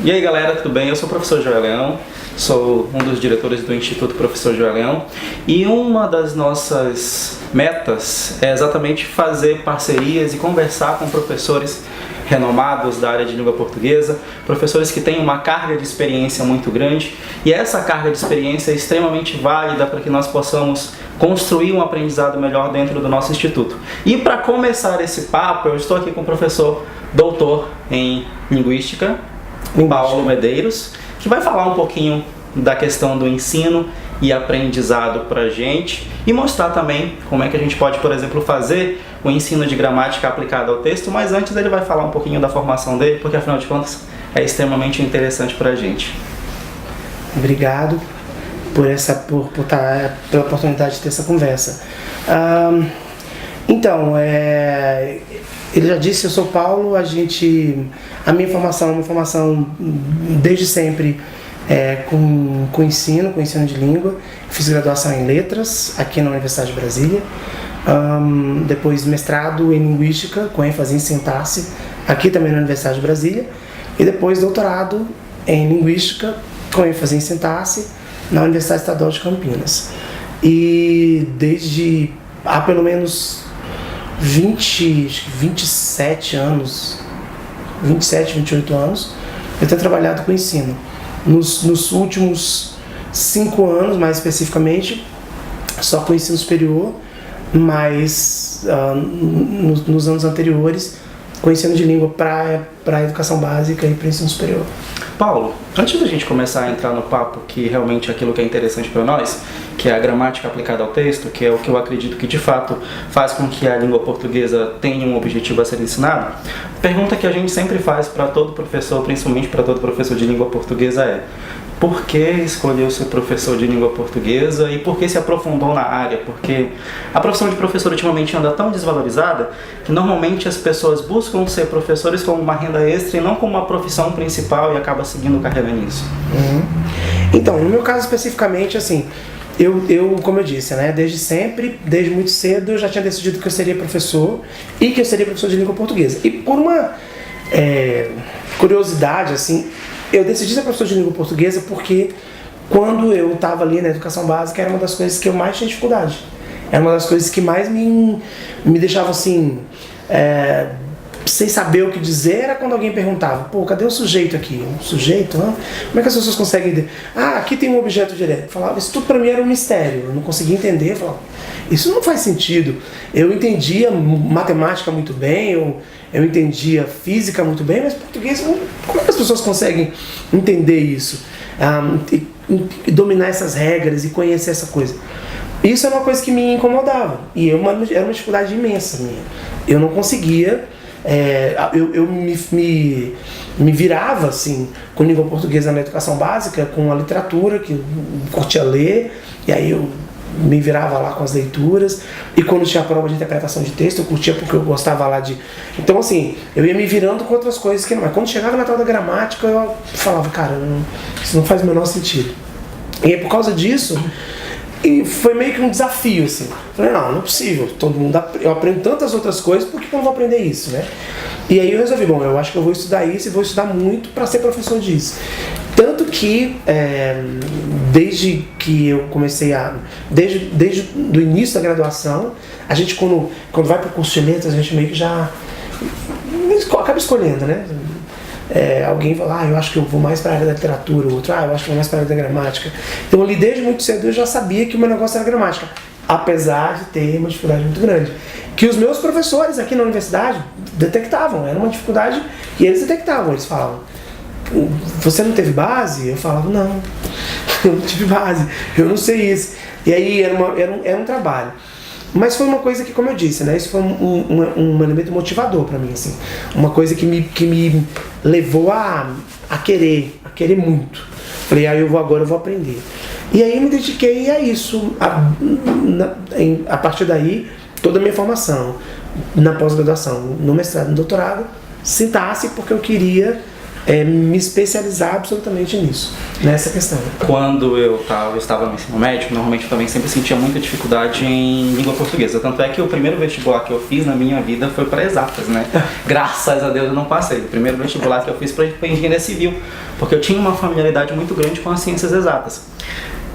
E aí galera, tudo bem? Eu sou o professor Joel Leão, sou um dos diretores do Instituto Professor Joel Leão e uma das nossas metas é exatamente fazer parcerias e conversar com professores renomados da área de língua portuguesa, professores que têm uma carga de experiência muito grande, e essa carga de experiência é extremamente válida para que nós possamos construir um aprendizado melhor dentro do nosso instituto. E para começar esse papo, eu estou aqui com o professor doutor em Linguística, Paulo Medeiros, que vai falar um pouquinho da questão do ensino e aprendizado para a gente e mostrar também como é que a gente pode, por exemplo, fazer o ensino de gramática aplicado ao texto, mas antes ele vai falar um pouquinho da formação dele, porque afinal de contas é extremamente interessante para a gente. Obrigado pela oportunidade de ter essa conversa. Ele já disse, eu sou Paulo, a minha formação é uma formação desde sempre com ensino de língua. Fiz graduação em letras aqui na Universidade de Brasília, depois mestrado em linguística com ênfase em sintaxe aqui também na Universidade de Brasília, e depois doutorado em linguística com ênfase em sintaxe na Universidade Estadual de Campinas. E desde há pelo menos 27 anos, 28 anos, eu tenho trabalhado com ensino. Nos últimos 5 anos, mais especificamente, só com ensino superior, mas nos anos anteriores, com ensino de língua para a educação básica e para o ensino superior. Paulo, antes da gente começar a entrar no papo, que realmente é aquilo que é interessante para nós, que é a gramática aplicada ao texto, que é o que eu acredito que de fato faz com que a língua portuguesa tenha um objetivo a ser ensinado, a pergunta que a gente sempre faz para todo professor, principalmente para todo professor de língua portuguesa é: por que escolheu ser professor de língua portuguesa e por que se aprofundou na área? Porque a profissão de professor ultimamente anda tão desvalorizada que normalmente as pessoas buscam ser professores como uma renda extra e não como uma profissão principal e acaba seguindo carreira nisso. Então, no meu caso especificamente, assim, eu, como eu disse, né, desde sempre, desde muito cedo, eu já tinha decidido que eu seria professor e que eu seria professor de língua portuguesa. E por uma curiosidade, assim, eu decidi ser professor de língua portuguesa porque quando eu estava ali na educação básica era uma das coisas que eu mais tinha dificuldade. Era uma das coisas que mais me deixava assim, sem saber o que dizer, era quando alguém perguntava: pô, cadê o sujeito aqui? Um sujeito? Como é que as pessoas conseguem entender? Aqui tem um objeto direto. Eu falava, isso tudo para mim era um mistério, eu não conseguia entender. Eu falava, isso não faz sentido. Eu entendia matemática muito bem, eu entendia física muito bem, mas português, como é que as pessoas conseguem entender isso? E dominar essas regras e conhecer essa coisa. Isso é uma coisa que me incomodava. E era uma dificuldade imensa minha. Eu não conseguia. Eu me virava assim com língua portuguesa na educação básica, com a literatura, que eu curtia ler, e aí eu me virava lá com as leituras, e quando tinha a prova de interpretação de texto eu curtia porque eu gostava lá de... Então assim, eu ia me virando com outras coisas que não... Mas quando chegava na tal da gramática eu falava, cara, isso não faz o menor sentido. E aí, por causa disso, e foi meio que um desafio, assim. Falei, não é possível, eu aprendo tantas outras coisas, por que eu não vou aprender isso, né? E aí eu resolvi, eu acho que eu vou estudar isso e vou estudar muito para ser professor disso. Tanto que, desde que eu comecei desde o início da graduação, a gente quando vai para o curso de letras, a gente meio que já acaba escolhendo, né? Alguém fala, eu acho que eu vou mais para a área da literatura, o outro, eu acho que eu vou mais para a área da gramática. Então ali desde muito cedo eu já sabia que o meu negócio era gramática, apesar de ter uma dificuldade muito grande, que os meus professores aqui na universidade detectavam, era uma dificuldade e eles detectavam, eles falavam, você não teve base? Eu falava, não, eu não tive base, eu não sei isso. E aí era um trabalho. Mas foi uma coisa que, como eu disse, né, isso foi um elemento motivador para mim, assim, uma coisa que me levou a querer muito. Falei, agora eu vou aprender. E aí eu me dediquei a isso. A partir daí, toda a minha formação, na pós-graduação, no mestrado, no doutorado, sintaxe, porque eu queria me especializar absolutamente nisso, nessa questão. Quando eu estava no ensino médio, normalmente eu também sempre sentia muita dificuldade em língua portuguesa. Tanto é que o primeiro vestibular que eu fiz na minha vida foi para exatas, né? Graças a Deus eu não passei. O primeiro vestibular que eu fiz foi engenharia civil, porque eu tinha uma familiaridade muito grande com as ciências exatas.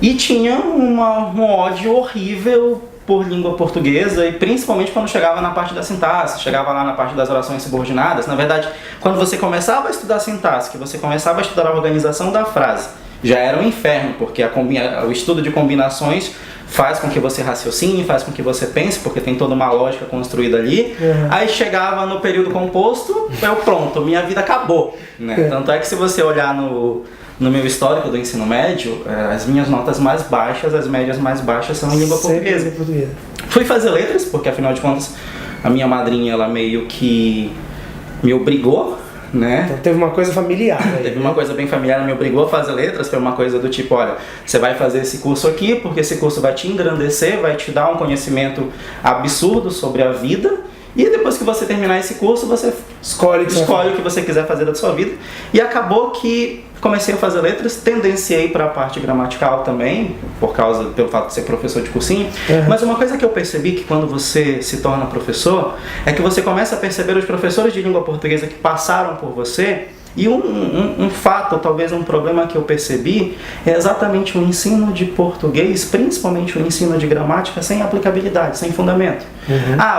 E tinha um ódio horrível por língua portuguesa, e principalmente quando chegava na parte da sintaxe, chegava lá na parte das orações subordinadas. Na verdade, quando você começava a estudar sintaxe, que você começava a estudar a organização da frase, já era um inferno, porque o estudo de combinações faz com que você raciocine, faz com que você pense, porque tem toda uma lógica construída ali. Aí chegava no período composto, pronto, minha vida acabou, né? Tanto é que se você olhar no meu histórico do ensino médio, as minhas notas mais baixas, as médias mais baixas são em língua portuguesa. Fui fazer letras, porque afinal de contas a minha madrinha, ela meio que me obrigou, né? Então teve uma coisa familiar aí, teve uma coisa bem familiar, me obrigou a fazer letras. Foi uma coisa do tipo, olha, você vai fazer esse curso aqui, porque esse curso vai te engrandecer, vai te dar um conhecimento absurdo sobre a vida. E depois que você terminar esse curso, você escolhe o que você quiser fazer da sua vida. E acabou que comecei a fazer letras, tendenciei para a parte gramatical também, pelo fato de ser professor de cursinho. Mas uma coisa que eu percebi que quando você se torna professor, é que você começa a perceber os professores de língua portuguesa que passaram por você. E um fato, talvez um problema que eu percebi, é exatamente o ensino de português, principalmente o ensino de gramática, sem aplicabilidade, sem fundamento.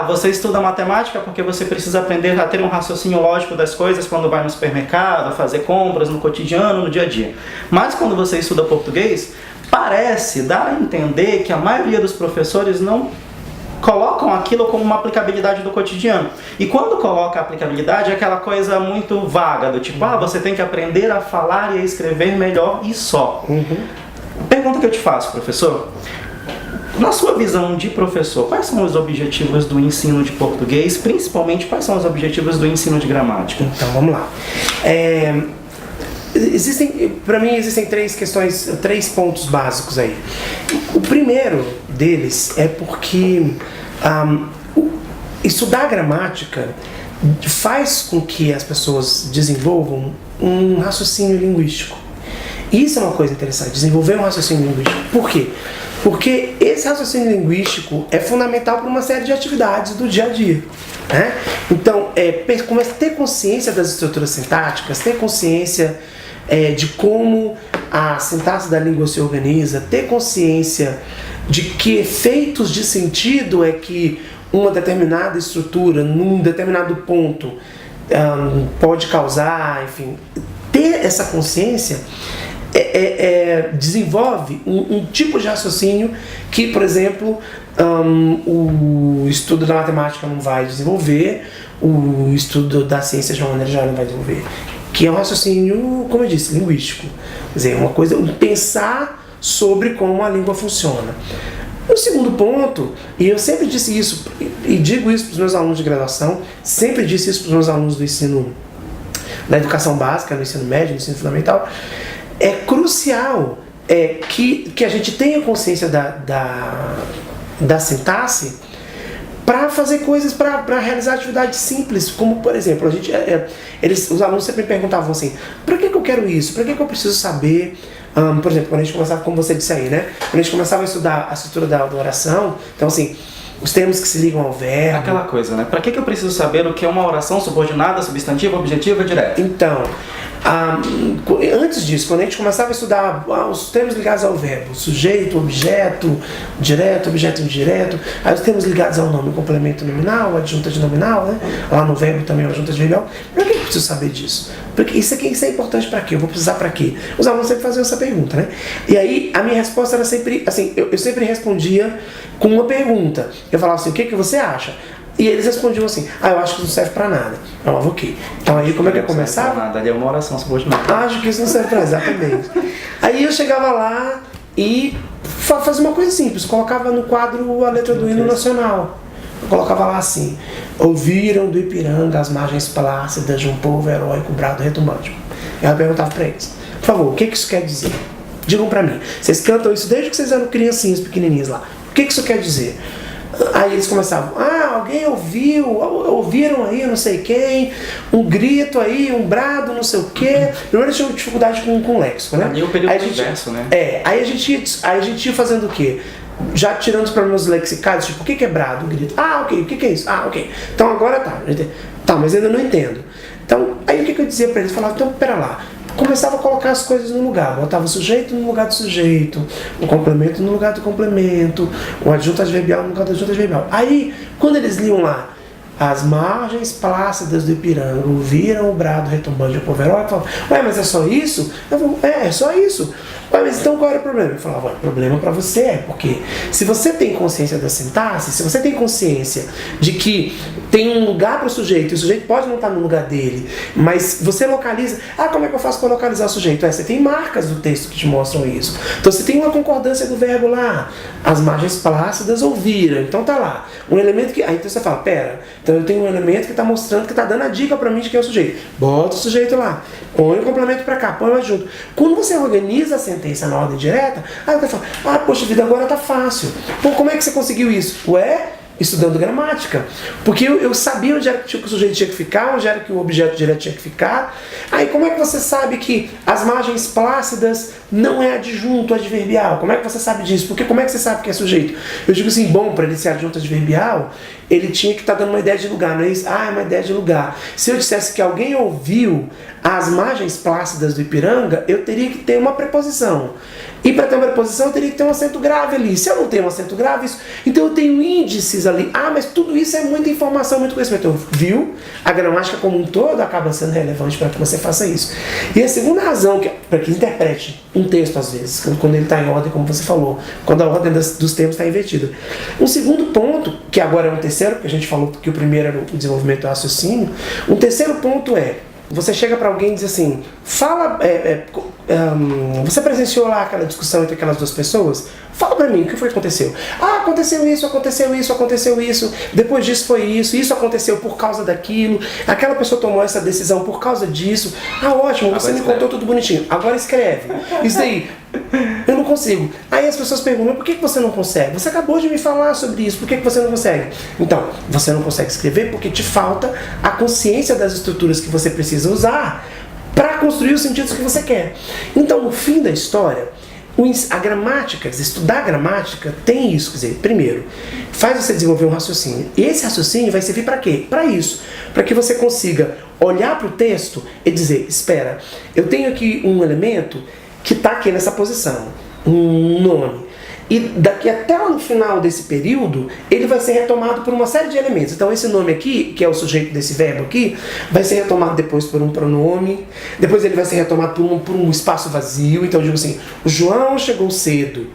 Você estuda matemática porque você precisa aprender a ter um raciocínio lógico das coisas quando vai no supermercado, a fazer compras no cotidiano, no dia a dia. Mas quando você estuda português, parece dar a entender que a maioria dos professores não colocam aquilo como uma aplicabilidade do cotidiano. E quando coloca a aplicabilidade, é aquela coisa muito vaga, do tipo, você tem que aprender a falar e a escrever melhor e só. Pergunta que eu te faço, professor. Na sua visão de professor, quais são os objetivos do ensino de português, principalmente quais são os objetivos do ensino de gramática? Então, vamos lá. Para mim existem três pontos básicos aí. O primeiro deles é porque estudar gramática faz com que as pessoas desenvolvam um raciocínio linguístico. Isso é uma coisa interessante, desenvolver um raciocínio linguístico. Por quê? Porque esse raciocínio linguístico é fundamental para uma série de atividades do dia a dia, né? Então, começa a ter consciência das estruturas sintáticas, ter consciência de como a sintaxe da língua se organiza, ter consciência de que efeitos de sentido é que uma determinada estrutura, num determinado ponto, pode causar, enfim. Ter essa consciência desenvolve um tipo de raciocínio que, por exemplo, o estudo da matemática não vai desenvolver, o estudo da ciência de uma maneira geral não vai desenvolver, que é um raciocínio, como eu disse, linguístico. Quer dizer, uma coisa, pensar sobre como a língua funciona. O segundo ponto, e eu sempre disse isso, e digo isso para os meus alunos de graduação, sempre disse isso para os meus alunos do ensino, da educação básica, no ensino médio, no ensino fundamental, é crucial que a gente tenha consciência da sintaxe para fazer coisas, para realizar atividades simples, como, por exemplo, os alunos sempre me perguntavam assim, para que eu quero isso? Para que eu preciso saber? Por exemplo, quando a gente começava, como você disse aí, né? Quando a gente começava a estudar a estrutura da oração, então assim, os termos que se ligam ao verbo. Aquela coisa, né? Para que eu preciso saber o que é uma oração subordinada, substantiva, objetiva e direta? Então, antes disso, quando a gente começava a estudar os termos ligados ao verbo, sujeito, objeto, direto, objeto indireto, aí os termos ligados ao nome, complemento nominal, adjunta de nominal, né? Lá no verbo também a adjunta de verbal. Para que eu preciso saber disso? Porque isso é importante para quê? Eu vou precisar para quê? Os alunos sempre faziam essa pergunta, né? E aí a minha resposta era sempre, assim, eu sempre respondia com uma pergunta. Eu falava assim, o que você acha? E eles respondiam assim, eu acho que isso não serve pra nada. Eu falava, ok. Então aí como é que eu começava? Não serve pra nada, ali é uma oração subordinada. Acho que isso não serve pra nada, exatamente. Aí eu chegava lá e fazia uma coisa simples, colocava no quadro a letra do hino nacional. Eu colocava lá assim, ouviram do Ipiranga as margens plácidas de um povo heróico, brado retumbante. Eu perguntava pra eles, por favor, o que isso quer dizer? Digam pra mim, vocês cantam isso desde que vocês eram criancinhas pequenininhas lá. O que isso quer dizer? Aí eles começavam, alguém ouviram aí não sei quem, um grito aí, um brado, não sei o quê. Primeiro eu tinha dificuldade com o léxico, né? Ali eu peguei o inverso, né? Aí a gente ia fazendo o quê? Já tirando os problemas lexicais, tipo, o que é brado, grito? Ah, ok, o que é isso? Ah, ok. Então agora tá. Tá, mas ainda não entendo. Então, aí o que eu dizia pra eles? Eu falava, então, pera lá. Começava a colocar as coisas no lugar, botava o sujeito no lugar do sujeito, o complemento no lugar do complemento, o adjunto adverbial no lugar do adjunto adverbial. Aí, quando eles liam lá, as margens plácidas do Ipiranga ouviram o brado retumbante de Poveró, eu falava, ué, mas é só isso? Eu falava, é só isso. Ué, mas então qual era o problema? Eu falava, o problema para você é porque se você tem consciência da sintaxe, se você tem consciência de que tem um lugar para o sujeito, e o sujeito pode não estar no lugar dele, mas você localiza, como é que eu faço para localizar o sujeito? Você tem marcas do texto que te mostram isso. Então você tem uma concordância do verbo lá, as margens plácidas ouviram, então tá lá. Um elemento que. Aí então você fala, pera, então eu tenho um elemento que está mostrando, que está dando a dica para mim de quem é o sujeito. Bota o sujeito lá, põe o complemento para cá, põe o adjunto. Quando você organiza a sentença na ordem direta, aí você fala, poxa vida, agora tá fácil. Pô, como é que você conseguiu isso? Ué, estudando gramática. Porque eu sabia onde era que o sujeito tinha que ficar, onde era que o objeto direto tinha que ficar. Aí como é que você sabe que as margens plácidas não é adjunto adverbial? Como é que você sabe disso? Porque como é que você sabe que é sujeito? Eu digo assim, bom, para ele ser adjunto adverbial, ele tinha que estar dando uma ideia de lugar, não é isso? É uma ideia de lugar. Se eu dissesse que alguém ouviu as margens plácidas do Ipiranga, eu teria que ter uma preposição. E para ter uma preposição, eu teria que ter um acento grave ali. Se eu não tenho um acento grave, então eu tenho índices ali. Mas tudo isso é muita informação, muito conhecimento. Então, viu? A gramática como um todo acaba sendo relevante para que você faça isso. E a segunda razão, para que interprete um texto, às vezes, quando ele está em ordem, como você falou, quando a ordem dos termos está invertida. Um segundo ponto, que agora é um terceiro, porque a gente falou que o primeiro era o desenvolvimento do raciocínio, um terceiro ponto é, você chega para alguém e diz assim, você presenciou lá aquela discussão entre aquelas duas pessoas? Fala pra mim, o que foi que aconteceu? Aconteceu isso, depois disso foi isso aconteceu por causa daquilo, aquela pessoa tomou essa decisão por causa disso. Ótimo, você me contou tudo bonitinho, agora escreve. Isso daí, eu não consigo. Aí as pessoas perguntam, por que você não consegue? Você acabou de me falar sobre isso, por que você não consegue? Então, você não consegue escrever porque te falta a consciência das estruturas que você precisa usar para construir os sentidos que você quer. Então, no fim da história, a gramática, estudar gramática tem isso, quer dizer, primeiro, faz você desenvolver um raciocínio. E esse raciocínio vai servir para quê? Para isso, para que você consiga olhar para o texto e dizer, espera, eu tenho aqui um elemento que está aqui nessa posição, um nome. E daqui até lá no final desse período, ele vai ser retomado por uma série de elementos. Então esse nome aqui, que é o sujeito desse verbo aqui, vai ser retomado depois por um pronome, depois ele vai ser retomado por um espaço vazio. Então eu digo assim, o João chegou cedo,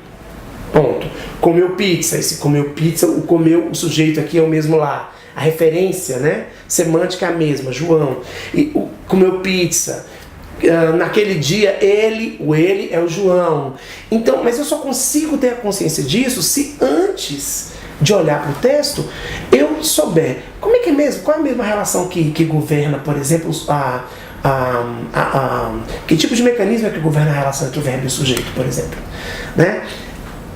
ponto. Comeu pizza, esse comeu pizza, o sujeito aqui é o mesmo lá. A referência, né, semântica é a mesma, João. E comeu pizza. Naquele dia, o ele é o João. Então, mas eu só consigo ter a consciência disso se antes de olhar para o texto, eu souber como é que é mesmo, qual é a mesma relação que governa, por exemplo, que tipo de mecanismo é que governa a relação entre o verbo e o sujeito, por exemplo, né?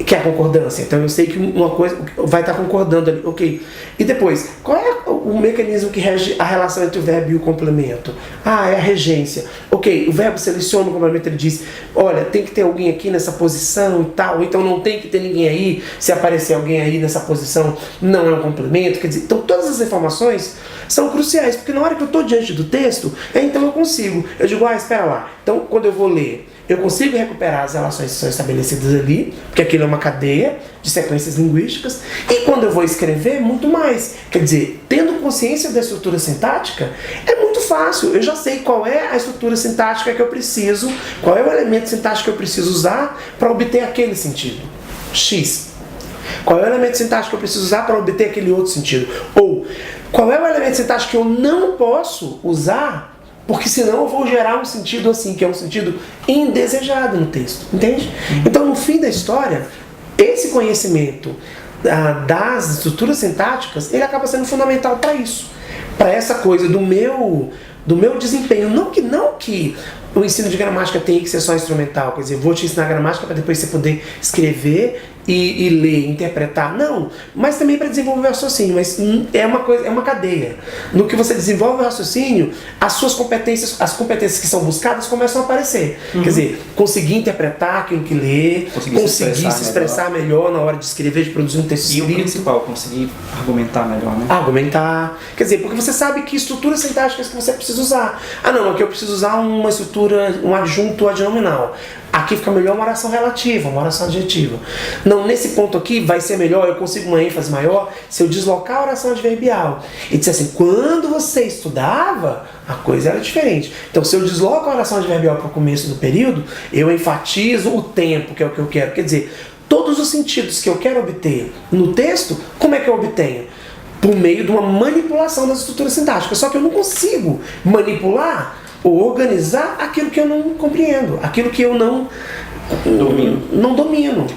Que é a concordância. Então eu sei que uma coisa vai estar concordando ali, ok. E depois, qual é o mecanismo que rege a relação entre o verbo e o complemento? É a regência. Ok, o verbo seleciona o complemento, ele diz, olha, tem que ter alguém aqui nessa posição e tal, então não tem que ter ninguém aí, se aparecer alguém aí nessa posição, não é um complemento. Quer dizer, então todas as informações são cruciais, porque na hora que eu estou diante do texto, então eu consigo. Eu digo, espera lá. Então, quando eu vou ler, eu consigo recuperar as relações que são estabelecidas ali, porque aquilo é uma cadeia de sequências linguísticas, e quando eu vou escrever, muito mais. Quer dizer, tendo consciência da estrutura sintática, é muito fácil. Eu já sei qual é a estrutura sintática que eu preciso, qual é o elemento sintático que eu preciso usar para obter aquele sentido. X. Qual é o elemento sintático que eu preciso usar para obter aquele outro sentido? Ou, qual é o elemento sintático que eu não posso usar, porque senão eu vou gerar um sentido assim, que é um sentido indesejado no texto, entende? Então, no fim da história, esse conhecimento das estruturas sintáticas, ele acaba sendo fundamental para isso, para essa coisa do meu desempenho. Não que o ensino de gramática tenha que ser só instrumental, quer dizer, vou te ensinar gramática para depois você poder escrever e ler, interpretar, não, mas também para desenvolver o raciocínio, mas é uma coisa, é uma cadeia. No que você desenvolve o raciocínio, as suas competências, as competências que são buscadas começam a aparecer. Quer dizer, conseguir interpretar aquilo que lê, conseguir se expressar melhor na hora de escrever, de produzir um texto escrito. E o principal, conseguir argumentar melhor, né? Argumentar. Quer dizer, porque você sabe que estruturas sintáticas que você precisa usar. Ah, não, aqui eu preciso usar uma estrutura, um adjunto adnominal. Aqui fica melhor uma oração relativa, uma oração adjetiva. Não, nesse ponto aqui vai ser melhor, eu consigo uma ênfase maior se eu deslocar a oração adverbial. E dizer assim, quando você estudava, a coisa era diferente. Então, se eu desloco a oração adverbial para o começo do período, eu enfatizo o tempo, que é o que eu quero. Quer dizer, todos os sentidos que eu quero obter no texto, como é que eu obtenho? Por meio de uma manipulação das estruturas sintáticas. Só que eu não consigo manipular ou organizar aquilo que eu não compreendo, aquilo que eu não domino.